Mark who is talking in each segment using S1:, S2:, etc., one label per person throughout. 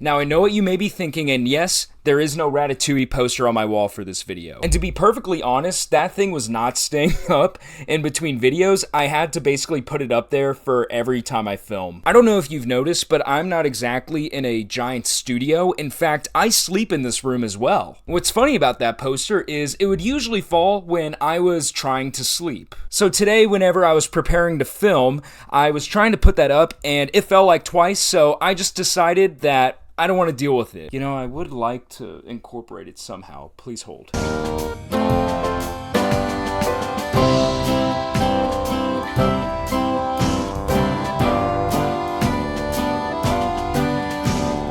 S1: Now, I know what you may be thinking, and yes, there is no Ratatouille poster on my wall for this video. And to be perfectly honest, that thing was not staying up in between videos. I had to basically put it up there for every time I film. I don't know if you've noticed, but I'm not exactly in a giant studio. In fact, I sleep in this room as well. What's funny about that poster is it would usually fall when I was trying to sleep. So today, whenever I was preparing to film, I was trying to put that up and it fell like twice, so I just decided that I don't want to deal with it. You know, I would like to incorporate it somehow. Please hold.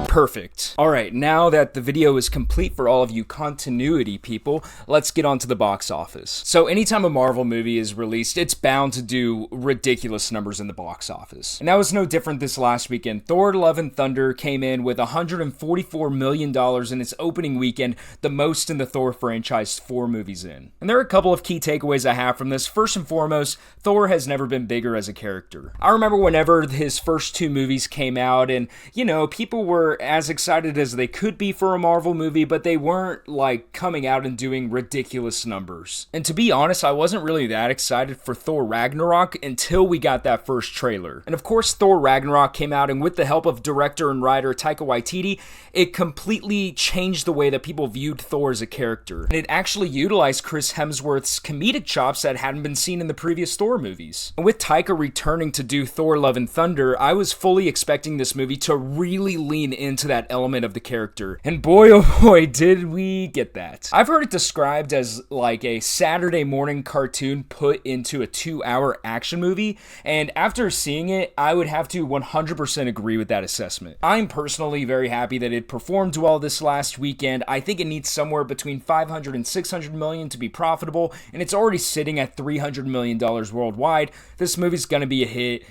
S1: Perfect. Alright, now that the video is complete for all of you continuity people, let's get on to the box office. So anytime a Marvel movie is released, it's bound to do ridiculous numbers in the box office. And that was no different this last weekend. Thor: Love and Thunder came in with $144 million in its opening weekend, the most in the Thor franchise 4 movies in. And there are a couple of key takeaways I have from this. First and foremost, Thor has never been bigger as a character. I remember whenever his first 2 movies came out and, you know, people were as excited as they could be for a Marvel movie, but they weren't like coming out and doing ridiculous numbers. And to be honest, I wasn't really that excited for Thor Ragnarok until we got that first trailer. And of course, Thor Ragnarok came out, and with the help of director and writer Taika Waititi, it completely changed the way that people viewed Thor as a character. And it actually utilized Chris Hemsworth's comedic chops that hadn't been seen in the previous Thor movies. And with Taika returning to do Thor: Love and Thunder, I was fully expecting this movie to really lean into that element of the character. And boy, oh boy, did we get that. I've heard it described as like a Saturday morning cartoon put into a 2-hour action movie, and after seeing it, I would have to 100% agree with that assessment. I'm personally very happy that it performed well this last weekend. I think it needs somewhere between 500 and 600 million to be profitable, and it's already sitting at $300 million worldwide. This movie's gonna be a hit.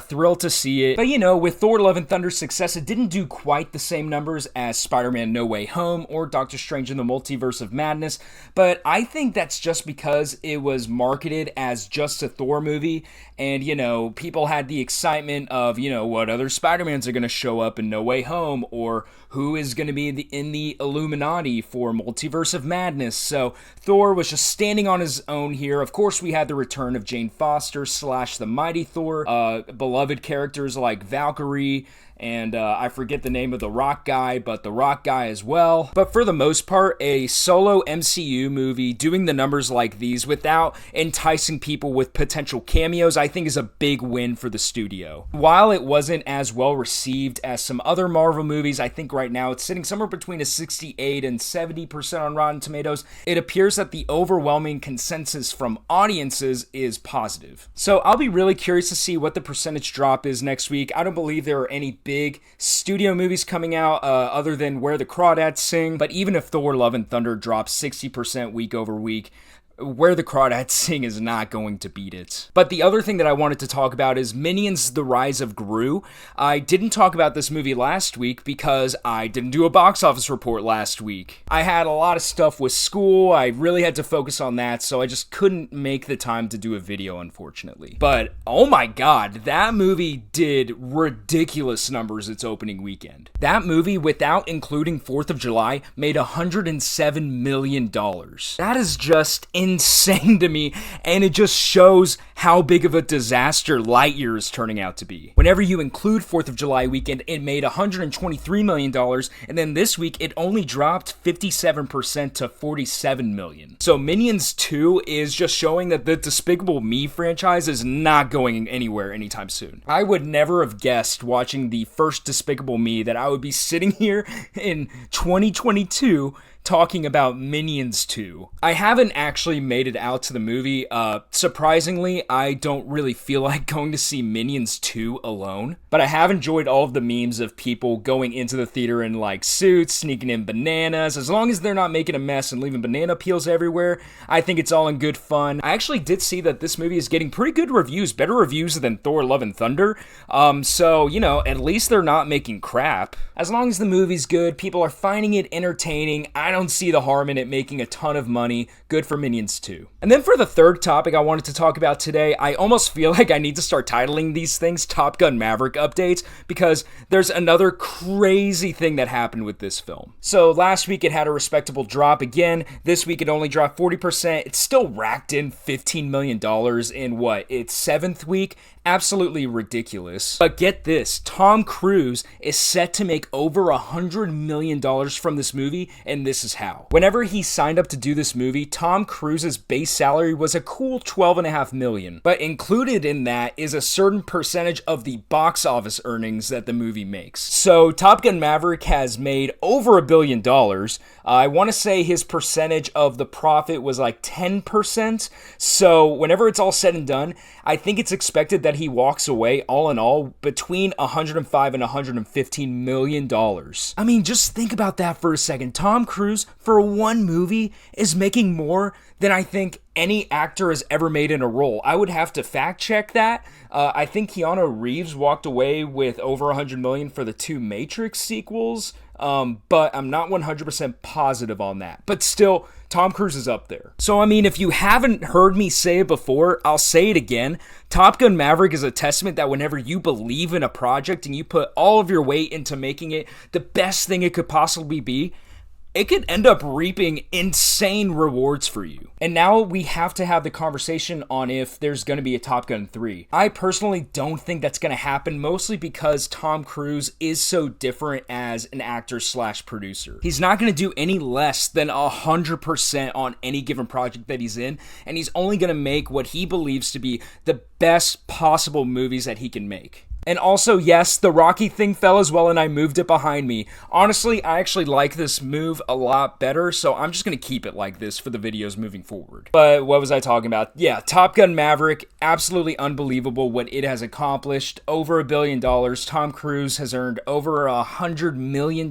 S1: Thrilled to see it. But you know, with Thor: Love and Thunder's success, it didn't do quite the same numbers as Spider-Man No Way Home or Doctor Strange in the Multiverse of Madness, but I think that's just because it was marketed as just a Thor movie, and you know, people had the excitement of, you know, what other Spider-Mans are going to show up in No Way Home, or who is going to be in the Illuminati for Multiverse of Madness. So Thor was just standing on his own here. Of course, we had the return of Jane Foster / the Mighty Thor, beloved characters like Valkyrie, and I forget the name of the Rock guy, but the Rock guy as well. But for the most part, a solo MCU movie doing the numbers like these without enticing people with potential cameos, I think is a big win for the studio. While it wasn't as well received as some other Marvel movies, I think right now it's sitting somewhere between a 68 and 70% on Rotten Tomatoes. It appears that the overwhelming consensus from audiences is positive. So I'll be really curious to see what the percentage drop is next week. I don't believe there are any big studio movies coming out other than Where the Crawdads Sing, but even if Thor: Love and Thunder drops 60% week over week, Where the Crawdads Sing is not going to beat it. But the other thing that I wanted to talk about is Minions: The Rise of Gru. I didn't talk about this movie last week because I didn't do a box office report last week. I had a lot of stuff with school, I really had to focus on that, so I just couldn't make the time to do a video, unfortunately. But oh my god, that movie did ridiculous numbers its opening weekend. That movie, without including 4th of July, made $107 million. That is just insane to me, and it just shows how big of a disaster Lightyear is turning out to be. Whenever you include 4th of July weekend, it made $123 million, and then this week it only dropped 57% to $47 million. So Minions 2 is just showing that the Despicable Me franchise is not going anywhere anytime soon. I would never have guessed watching the first Despicable Me that I would be sitting here in 2022 talking about Minions 2. I haven't actually made it out to the movie. Surprisingly, I don't really feel like going to see Minions 2 alone, but I have enjoyed all of the memes of people going into the theater in like suits, sneaking in bananas. As long as they're not making a mess and leaving banana peels everywhere, I think it's all in good fun. I actually did see that this movie is getting pretty good reviews, better reviews than Thor: Love and Thunder. So, you know, at least they're not making crap. As long as the movie's good, people are finding it entertaining, I don't see the harm in it making a ton of money. Good for Minions 2. And then for the third topic I wanted to talk about today, I almost feel like I need to start titling these things Top Gun Maverick updates, because there's another crazy thing that happened with this film. So last week it had a respectable drop again. This week it only dropped 40%. It still racked in $15 million in what, its 7th week? Absolutely ridiculous. But get this, Tom Cruise is set to make over $100 million from this movie, and this is how. Whenever he signed up to do this movie, Tom Cruise's base salary was a cool $12.5 million. But included in that is a certain percentage of the box office earnings that the movie makes. So Top Gun Maverick has made over $1 billion. I want to say his percentage of the profit was like 10%. So whenever it's all said and done, I think it's expected that he walks away all in all between $105 and $115 million. I mean, just think about that for a second. Tom Cruise, for one movie, is making more than I think any actor has ever made in a role. I would have to fact check that. I think Keanu Reeves walked away with over $100 million for the 2 Matrix sequels. But I'm not 100% positive on that. But still, Tom Cruise is up there. So, I mean, if you haven't heard me say it before, I'll say it again. Top Gun Maverick is a testament that whenever you believe in a project and you put all of your weight into making it the best thing it could possibly be, it could end up reaping insane rewards for you. And now we have to have the conversation on if there's going to be a Top Gun 3. I personally don't think that's going to happen, mostly because Tom Cruise is so different as an actor slash producer. He's not going to do any less than 100% on any given project that he's in, and he's only going to make what he believes to be the best possible movies that he can make. And also, yes, the Rocky thing fell as well and I moved it behind me. Honestly, I actually like this move a lot better, so I'm just going to keep it like this for the videos moving forward. But what was I talking about? Yeah, Top Gun Maverick, absolutely unbelievable what it has accomplished. Over $1 billion. Tom Cruise has earned over $100 million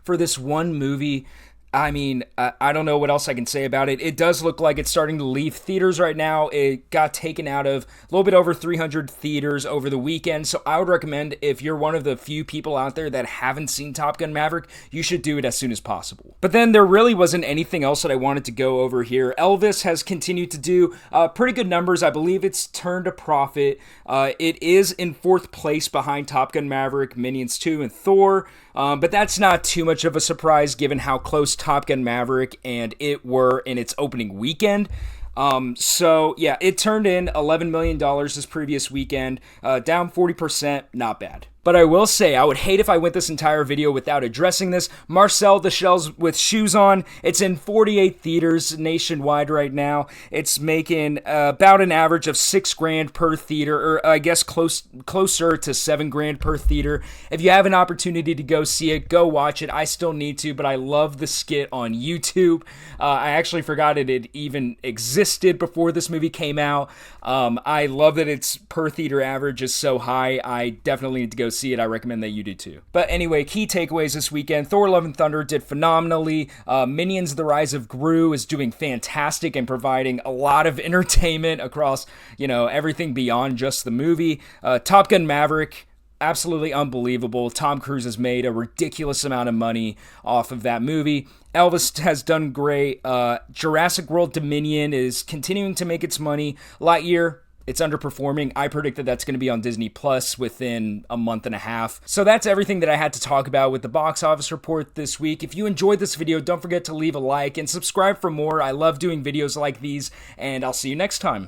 S1: for this one movie. I mean, I don't know what else I can say about it. It does look like it's starting to leave theaters right now. It got taken out of a little bit over 300 theaters over the weekend. So I would recommend, if you're one of the few people out there that haven't seen Top Gun Maverick, you should do it as soon as possible. But then there really wasn't anything else that I wanted to go over here. Elvis has continued to do pretty good numbers. I believe it's turned a profit. It is in 4th place behind Top Gun Maverick, Minions 2, and Thor. But that's not too much of a surprise given how close Top Gun Maverick and it were in its opening weekend. So yeah, it turned in $11 million this previous weekend, down 40%, not bad. But I will say, I would hate if I went this entire video without addressing this. Marcel the Shells with Shoes On. It's in 48 theaters nationwide right now. It's making about an average of $6,000 per theater, or I guess closer to $7,000 per theater. If you have an opportunity to go see it, go watch it. I still need to, but I love the skit on YouTube. I actually forgot it even existed before this movie came out. I love that its per theater average is so high. I definitely need to go see it. I recommend that you do too. But anyway, key takeaways this weekend. Thor Love and Thunder did phenomenally. Minions The Rise of Gru is doing fantastic and providing a lot of entertainment across, everything beyond just the movie. Top Gun Maverick, absolutely unbelievable. Tom Cruise has made a ridiculous amount of money off of that movie. Elvis has done great. Jurassic World Dominion is continuing to make its money. Lightyear, it's underperforming. I predict that that's going to be on Disney Plus within a month and a half. So that's everything that I had to talk about with the box office report this week. If you enjoyed this video, don't forget to leave a like and subscribe for more. I love doing videos like these, and I'll see you next time.